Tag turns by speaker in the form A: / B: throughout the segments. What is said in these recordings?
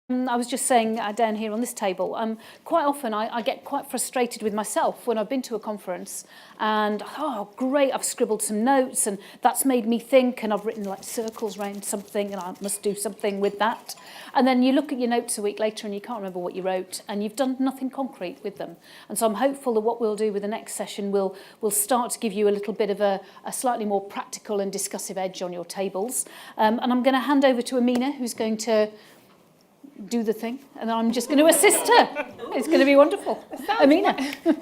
A: I was just saying down here on this table, quite often I get quite frustrated with myself when I've been to a conference and, oh, great, I've scribbled some notes and that's made me think and I've written like circles around something and I must do something with that. And then you look at your notes a week later and you can't remember what you wrote and you've done nothing concrete with them. And so I'm hopeful that what we'll do with the next session will start to give you a little bit of a slightly more practical and discussive edge on your tables. And I'm going to hand over to Amina, who's going to do the thing, and I'm just going to assist her. It's going to be wonderful. Amina.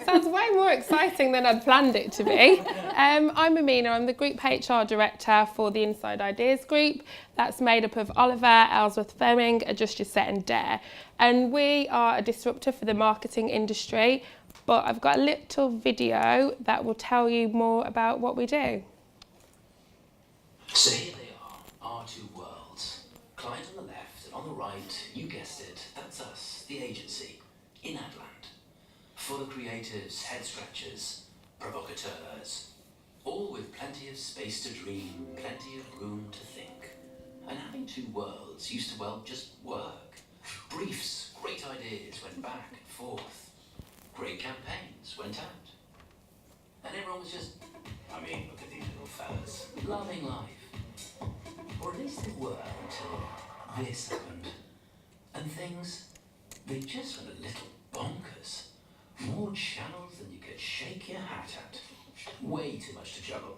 B: Sounds way more exciting than I'd planned it to be. I'm Amina, I'm the Group HR Director for the Inside Ideas Group. That's made up of Oliver, Ellsworth Fleming, Adjust Your Set and Dare. And we are a disruptor for the marketing industry, but I've got a little video that will tell you more about what we do.
C: So here they are, our two worlds. Client on the left and on the right, you guessed it, that's us, the agency, in Adland. For the creatives, head scratchers, provocateurs, all with plenty of space to dream, plenty of room to think. And having two worlds used to, well, just work. Briefs, great ideas went back and forth. Great campaigns went out. And everyone was just, look at these little fellas, loving life. Or at least they were until this happened. And things, they just went a little bonkers. More channels than you could shake your hat at. Way too much to juggle.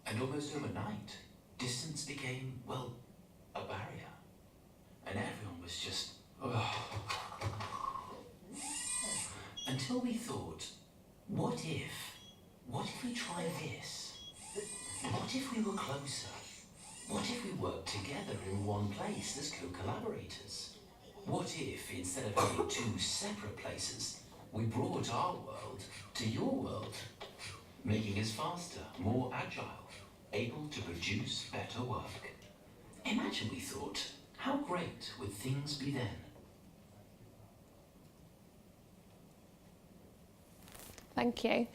C: And almost overnight, distance became, well, a barrier. And everyone was just, Until we thought, what if we try this? What if we were closer? What if we worked together in one place as co-collaborators? What if, instead of having two separate places, we brought our world to your world, making us faster, more agile, able to produce better work? Imagine, we thought, how great would things be then?
B: Thank you.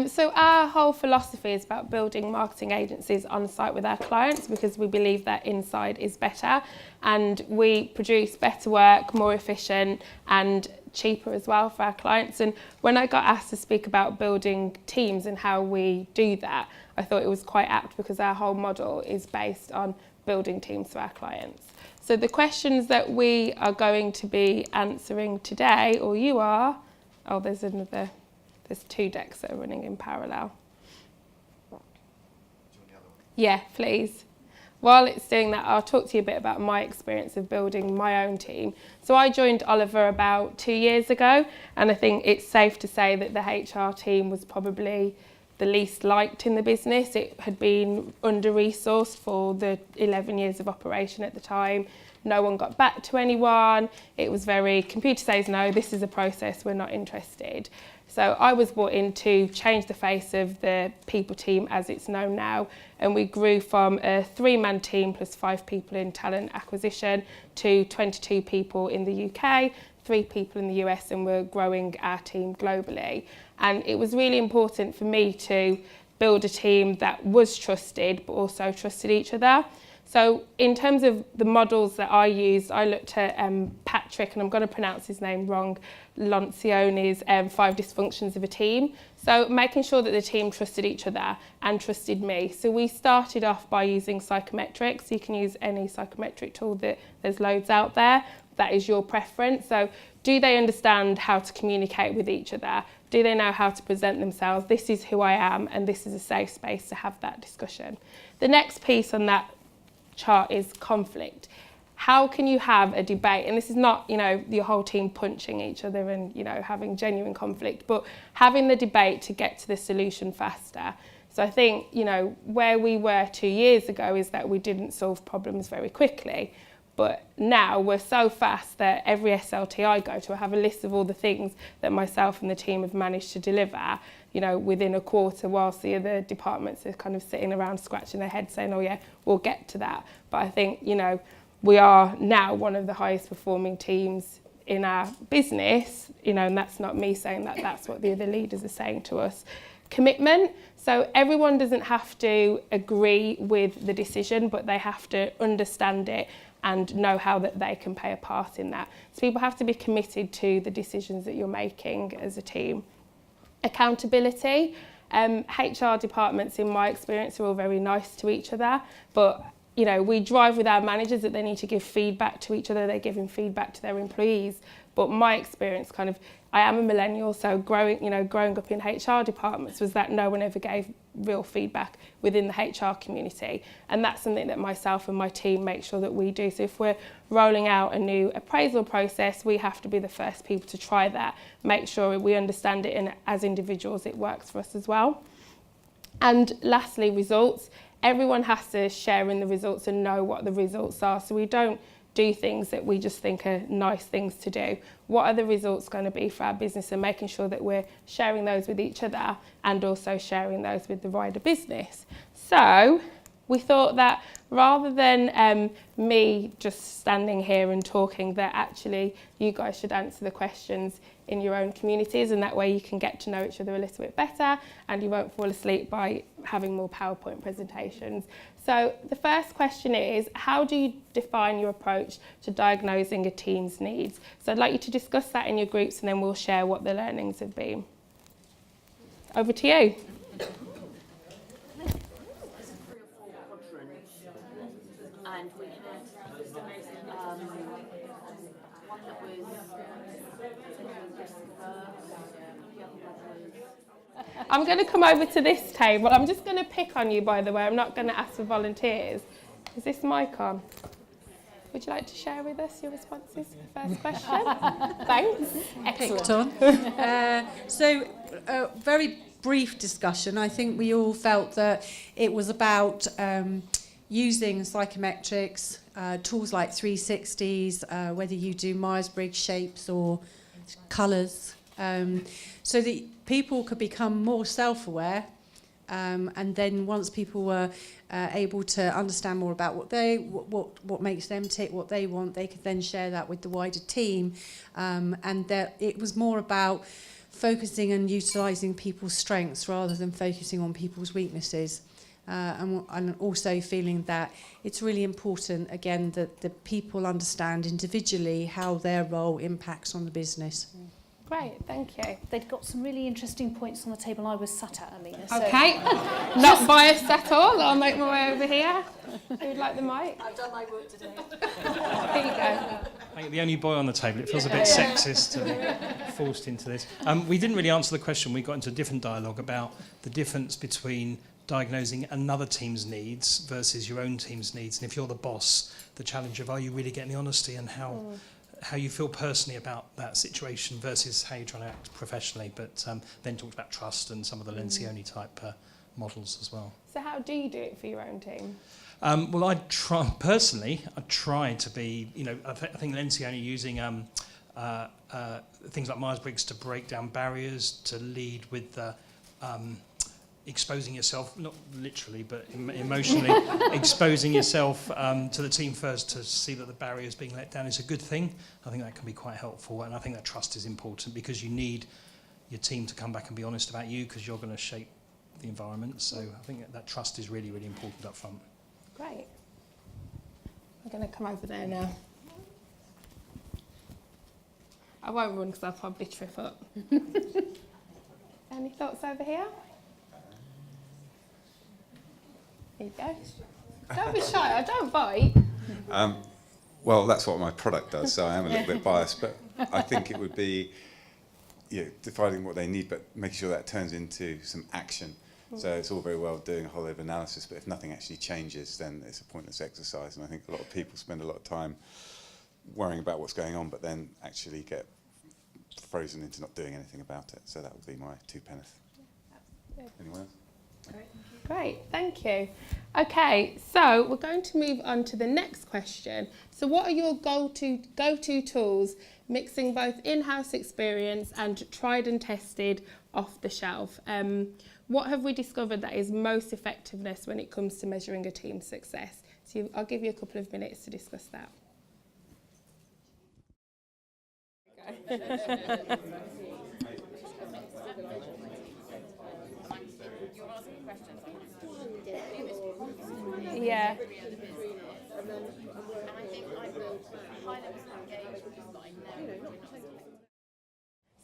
B: So our whole philosophy is about building marketing agencies on site with our clients because we believe that inside is better and we produce better work, more efficient and cheaper as well for our clients. And when I got asked to speak about building teams and how we do that, I thought it was quite apt because our whole model is based on building teams for our clients. So the questions that we are going to be answering today, or you are, there's two decks that are running in parallel. Yeah, please. While it's doing that, I'll talk to you a bit about my experience of building my own team. So I joined Oliver about 2 years ago, and I think it's safe to say that the HR team was probably the least liked in the business. It had been under-resourced for the 11 years of operation at the time. No one got back to anyone. It was very, computer says no, this is a process, we're not interested. So I was brought in to change the face of the people team as it's known now, and we grew from a 3-man team plus 5 people in talent acquisition to 22 people in the UK, 3 people in the US, and we're growing our team globally. And it was really important for me to build a team that was trusted but also trusted each other. So in terms of the models that I used, I looked at Patrick, and I'm going to pronounce his name wrong, Lencioni's 5 dysfunctions of a team. So making sure that the team trusted each other and trusted me. So we started off by using psychometrics. You can use any psychometric tool, there's loads out there. That is your preference. So do they understand how to communicate with each other? Do they know how to present themselves? This is who I am, and this is a safe space to have that discussion. The next piece on that chart is conflict. How can you have a debate? And this is not, your whole team punching each other and, having genuine conflict, but having the debate to get to the solution faster. So I think, where we were 2 years ago is that we didn't solve problems very quickly. But now we're so fast that every SLT I go to, I have a list of all the things that myself and the team have managed to deliver, within a quarter, whilst the other departments are kind of sitting around scratching their heads saying, oh yeah, we'll get to that. But I think, we are now one of the highest performing teams in our business, and that's not me saying that, that's what the other leaders are saying to us. Commitment. So everyone doesn't have to agree with the decision, but they have to understand it and know how that they can play a part in that. So people have to be committed to the decisions that you're making as a team. Accountability. HR departments, in my experience, are all very nice to each other, but you know, we drive with our managers that they need to give feedback to each other, they're giving feedback to their employees. But my experience I am a millennial, so growing up in HR departments was that no one ever gave real feedback within the HR community. And that's something that myself and my team make sure that we do. So if we're rolling out a new appraisal process, we have to be the first people to try that, make sure we understand it, and as individuals it works for us as well. And lastly, results. Everyone has to share in the results and know what the results are. So we don't do things that we just think are nice things to do. What are the results going to be for our business, and making sure that we're sharing those with each other and also sharing those with the wider business. So we thought that rather than me just standing here and talking, that actually you guys should answer the questions in your own communities, and that way you can get to know each other a little bit better and you won't fall asleep by having more PowerPoint presentations. So the first question is, how do you define your approach to diagnosing a team's needs? So I'd like you to discuss that in your groups, and then we'll share what the learnings have been. Over to you.
A: And we had one that was
B: I'm going to come over to this table. I'm just going to pick on you, by the way. I'm not going to ask for volunteers. Is this mic on? Would you like to share with us your responses to the first question? Thanks.
A: excellent.
D: Very brief discussion. I think we all felt that it was about using psychometrics, tools like 360s, whether you do Myers-Briggs shapes or colours, so that people could become more self-aware, and then once people were able to understand more about what makes them tick, what they want, they could then share that with the wider team, and that it was more about focusing and utilising people's strengths rather than focusing on people's weaknesses. And also feeling that it's really important, again, that the people understand individually how their role impacts on the business.
B: Great, thank you.
A: They'd got some really interesting points on the table I was sat at, Amina. So
B: Okay, not biased at all. I'll make my way over here. Who'd like the mic?
E: I've done my work today.
B: Here you go.
F: I think the only boy on the table, it feels a bit sexist to be forced into this. We didn't really answer the question. We got into a different dialogue about the difference between diagnosing another team's needs versus your own team's needs. And if you're the boss, the challenge of, are you really getting the honesty, and how you feel personally about that situation versus how you're trying to act professionally. But then talked about trust and some of the Lencioni type models as well.
B: So how do you do it for your own team?
F: Well, I try to be, I think Lencioni using things like Myers-Briggs to break down barriers, to lead with exposing yourself, not literally, but emotionally, exposing yourself to the team first to see that the barriers being let down is a good thing. I think that can be quite helpful, and I think that trust is important because you need your team to come back and be honest about you, because you're going to shape the environment. So I think that trust is really, really important up front.
B: Great. I'm going to come over there now. I won't run because I'll probably trip up. Any thoughts over here? There you go. Don't be shy, I don't bite.
G: Well, that's what my product does, so I am a little bit biased, but I think it would be defining what they need, but making sure that turns into some action. So it's all very well doing a whole lot of analysis, but if nothing actually changes, then it's a pointless exercise. And I think a lot of people spend a lot of time worrying about what's going on, but then actually get frozen into not doing anything about it. So that would be my 2 penneth. Anyone else?
B: Great, thank you. Okay, so we're going to move on to the next question. So what are your go-to tools, mixing both in-house experience and tried and tested off the shelf? What have we discovered that is most effectiveness when it comes to measuring a team's success? So I'll give you a couple of minutes to discuss that. Yeah.
E: And I think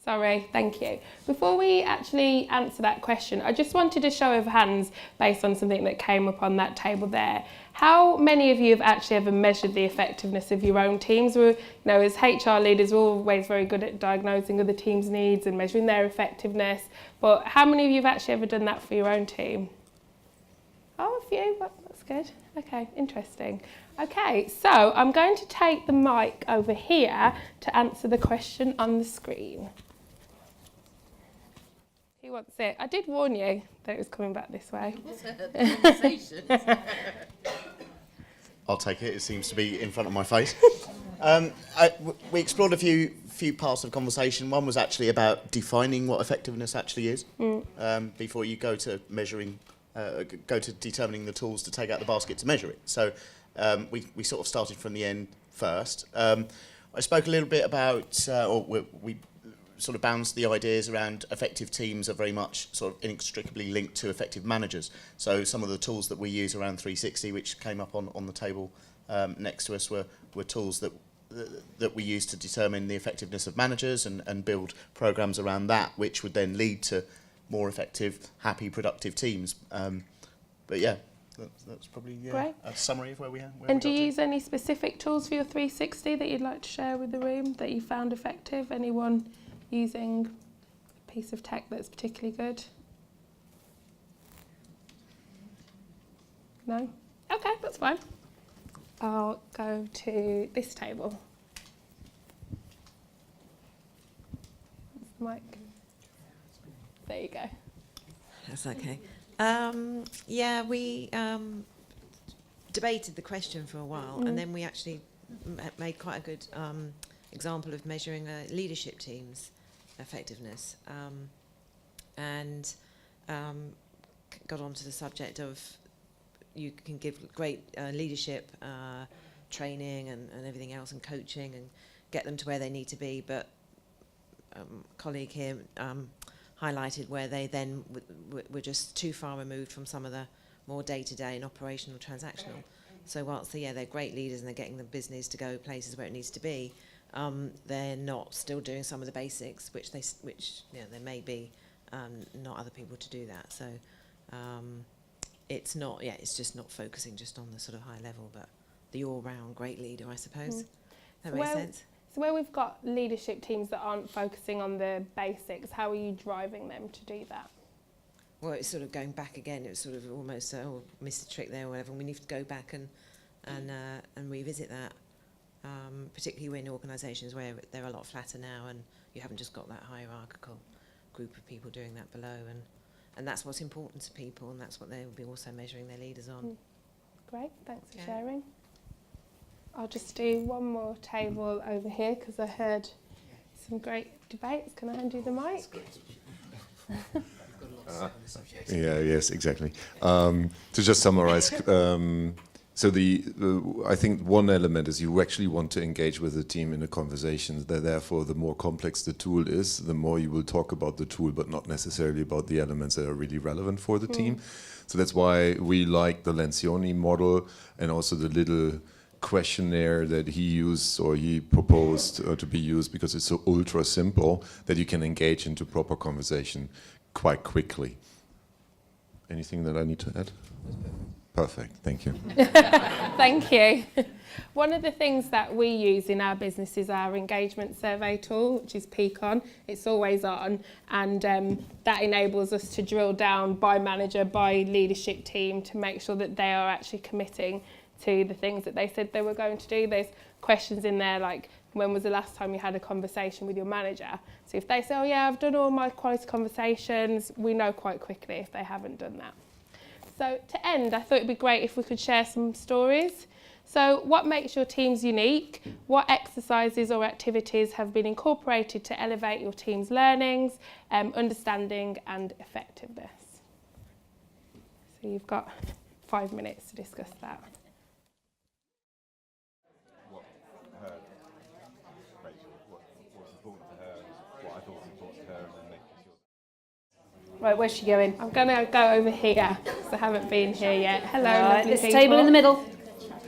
B: Sorry, thank you. Before we actually answer that question, I just wanted a show of hands based on something that came up on that table there. How many of you have actually ever measured the effectiveness of your own teams? We're, as HR leaders, we're always very good at diagnosing other teams' needs and measuring their effectiveness. But how many of you have actually ever done that for your own team? Oh, a few. That's good. Okay, interesting. Okay, so I'm going to take the mic over here to answer the question on the screen. Who wants it? I did warn you that it was coming back this way.
E: I'll take it. It seems to be in front of my face. We explored a few parts of the conversation. One was actually about defining what effectiveness actually is before you go to measuring, go to determining the tools to take out the basket to measure it. So we sort of started from the end first. I spoke a little bit about, we sort of bounced the ideas around effective teams are very much sort of inextricably linked to effective managers. So some of the tools that we use around 360, which came up on the table next to us, were tools that we use to determine the effectiveness of managers and build programs around that, which would then lead to more effective, happy, productive teams. But yeah, that's probably a summary of where we are.
B: And do you use any specific tools for your 360 that you'd like to share with the room that you found effective? Anyone using a piece of tech that's particularly good? No? Okay, that's fine. I'll go to this table. That's the mic. There you go.
H: That's okay. We debated the question for a while, and then we actually made quite a good example of measuring a leadership team's effectiveness, and got onto the subject of you can give great leadership training and everything else and coaching and get them to where they need to be, but a colleague here highlighted where they then were just too far removed from some of the more day-to-day and operational transactional. So whilst they're great leaders and they're getting the business to go places where it needs to be, they're not still doing some of the basics, which there may be not other people to do that. So it's not, it's just not focusing just on the sort of high level, but the all-round great leader, I suppose. That makes sense.
B: So where we've got leadership teams that aren't focusing on the basics, how are you driving them to do that?
H: Well, it's sort of going back again. It was sort of almost, missed a trick there or whatever. And we need to go back and revisit that, particularly when organisations where they're a lot flatter now and you haven't just got that hierarchical group of people doing that below. And that's what's important to people, and that's what they will be also measuring their leaders on.
B: Great, thanks for sharing. I'll just do one more table over here because I heard some great debates. Can I hand you the mic?
I: Yes, exactly. To just summarize, so I think one element is you actually want to engage with the team in a conversation. Therefore, the more complex the tool is, the more you will talk about the tool, but not necessarily about the elements that are really relevant for the team. So that's why we like the Lencioni model and also the little questionnaire that he used or he proposed to be used, because it's so ultra simple that you can engage into proper conversation quite quickly. Anything that I need to add? Perfect, thank you.
B: Thank you. One of the things that we use in our business is our engagement survey tool, which is Peakon. It's always on, and that enables us to drill down by manager, by leadership team, to make sure that they are actually committing to the things that they said they were going to do. There's questions in there like, when was the last time you had a conversation with your manager? So if they say, oh yeah, I've done all my quality conversations, we know quite quickly if they haven't done that. So to end, I thought it'd be great if we could share some stories. So what makes your teams unique? What exercises or activities have been incorporated to elevate your team's learnings, understanding and effectiveness? So you've got 5 minutes to discuss that.
A: Right, where's she going?
B: I'm going to go over here because I haven't been here yet. Hello,
A: Right,
B: lovely
A: this
B: people.
A: table in the middle.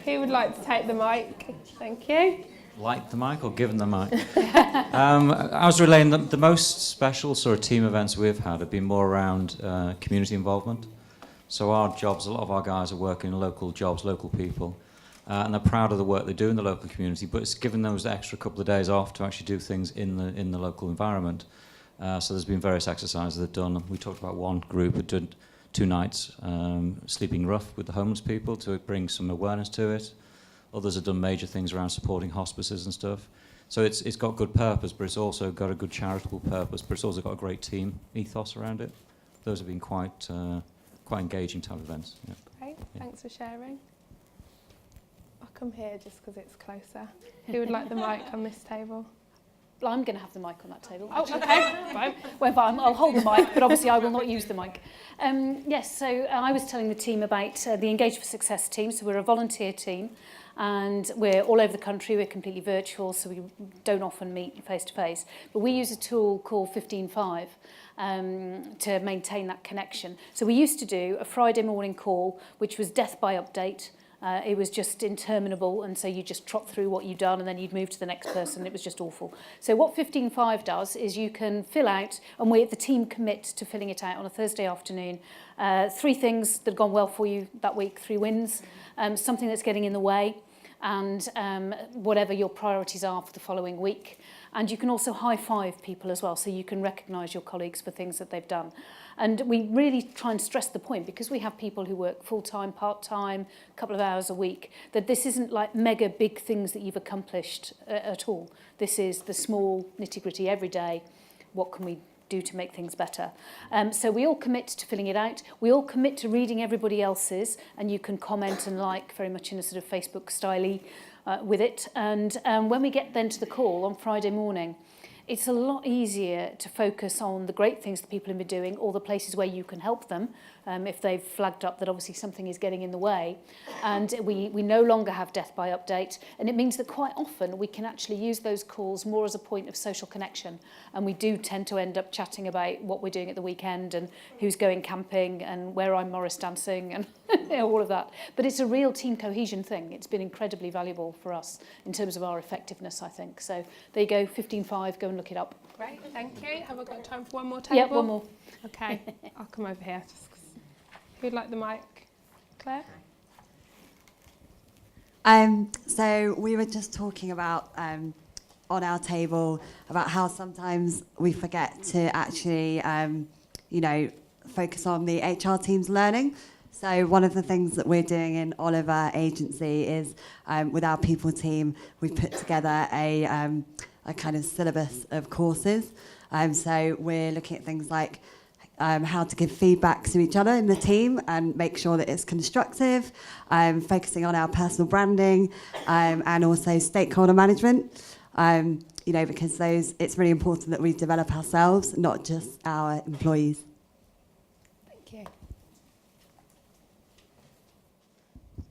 B: Who would like to take the mic? Thank you.
J: like the mic or given the mic. I was relaying the most special sort of team events we've had have been more around community involvement. So our jobs, a lot of our guys are working in local jobs, local people, and they're proud of the work they do in the local community, but it's given those extra couple of days off to actually do things in the local environment. So there's been various exercises they've done. We talked about one group who did 2 nights sleeping rough with the homeless people to bring some awareness to it. Others have done major things around supporting hospices and stuff. So it's got good purpose, but it's also got a good charitable purpose, but it's also got a great team ethos around it. Those have been quite engaging type events. Yeah.
B: Great, thanks for sharing. I'll come here just because it's closer. Who would like the mic on this table?
A: Well, I'm going to have the mic on that table.
B: Oh, okay, right.
A: Well, I'll hold the mic, but obviously I will not use the mic. Yes, so I was telling the team about the Engage for Success team. So we're a volunteer team, and we're all over the country. We're completely virtual, so we don't often meet face to face. But we use a tool called 15.5 to maintain that connection. So we used to do a Friday morning call, which was death by update. It was just interminable, and so you just trot through what you've done and then you'd move to the next person. It was just awful. So what 15.5 does is you can fill out, and the team commit to filling it out on a Thursday afternoon. 3 things that have gone well for you that week, 3 wins, something that's getting in the way, and whatever your priorities are for the following week. And you can also high-five people as well, so you can recognise your colleagues for things that they've done. And we really try and stress the point, because we have people who work full-time, part-time, a couple of hours a week, that this isn't like mega big things that you've accomplished at all. This is the small nitty-gritty every day. What can we do to make things better? So we all commit to filling it out. We all commit to reading everybody else's, and you can comment and like very much in a sort of Facebook style with it. And when we get then to the call on Friday morning, it's a lot easier to focus on the great things that people have been doing, or the places where you can help them if they've flagged up that obviously something is getting in the way. And we no longer have death by update, and it means that quite often we can actually use those calls more as a point of social connection, and we do tend to end up chatting about what we're doing at the weekend and who's going camping and where I'm Morris dancing and all of that. But it's a real team cohesion thing. It's been incredibly valuable for us in terms of our effectiveness, I think. So there you go, 15.5, go and look it up.
B: Great, thank you. Have I got time for one more table?
A: Yeah, one more.
B: Okay, I'll come over here. Who'd like the mic? Claire?
K: So we were just talking about on our table about how sometimes we forget to actually, focus on the HR team's learning. So one of the things that we're doing in Oliver Agency is with our people team, we've put together a kind of syllabus of courses. So we're looking at things like how to give feedback to each other in the team and make sure that it's constructive, focusing on our personal branding and also stakeholder management, because it's really important that we develop ourselves, not just our employees.
B: Thank you.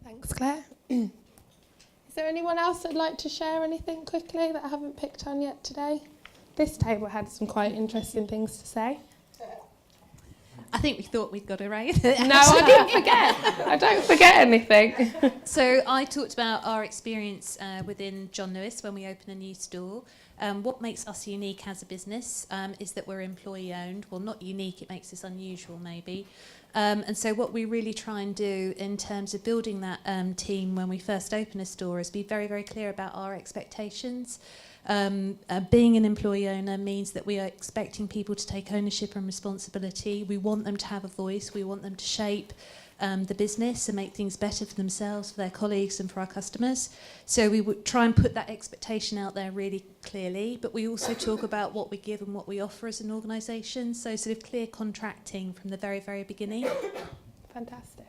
B: Thanks, Claire. Is there anyone else that'd like to share anything quickly that I haven't picked on yet today? This table had some quite interesting things to say.
L: I think we thought we'd got it right.
B: No, I didn't forget. I don't forget anything.
L: So I talked about our experience within John Lewis when we open a new store. What makes us unique as a business is that we're employee owned. Well, not unique, it makes us unusual maybe. And so what we really try and do in terms of building that team when we first open a store is be very, very clear about our expectations. Being an employee owner means that we are expecting people to take ownership and responsibility. We want them to have a voice. We want them to shape the business and make things better for themselves, for their colleagues and for our customers. So we would try and put that expectation out there really clearly, but we also talk about what we give and what we offer as an organisation. So sort of clear contracting from the very, very beginning.
B: Fantastic.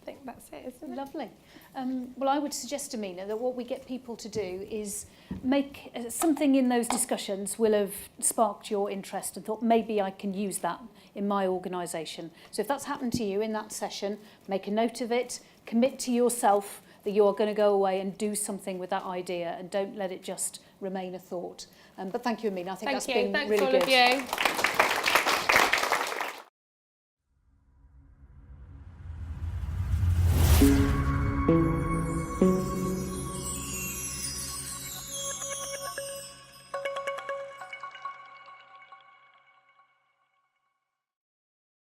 B: I think that's it, isn't it?
A: Lovely. Well, I would suggest, Amina, that what we get people to do is make something in those discussions will have sparked your interest and thought maybe I can use that in my organisation. So if that's happened to you in that session, make a note of it, commit to yourself that you are going to go away and do something with that idea, and don't let it just remain a thought. But thank you, Amina. I think that's been really good.
B: Thanks all of you.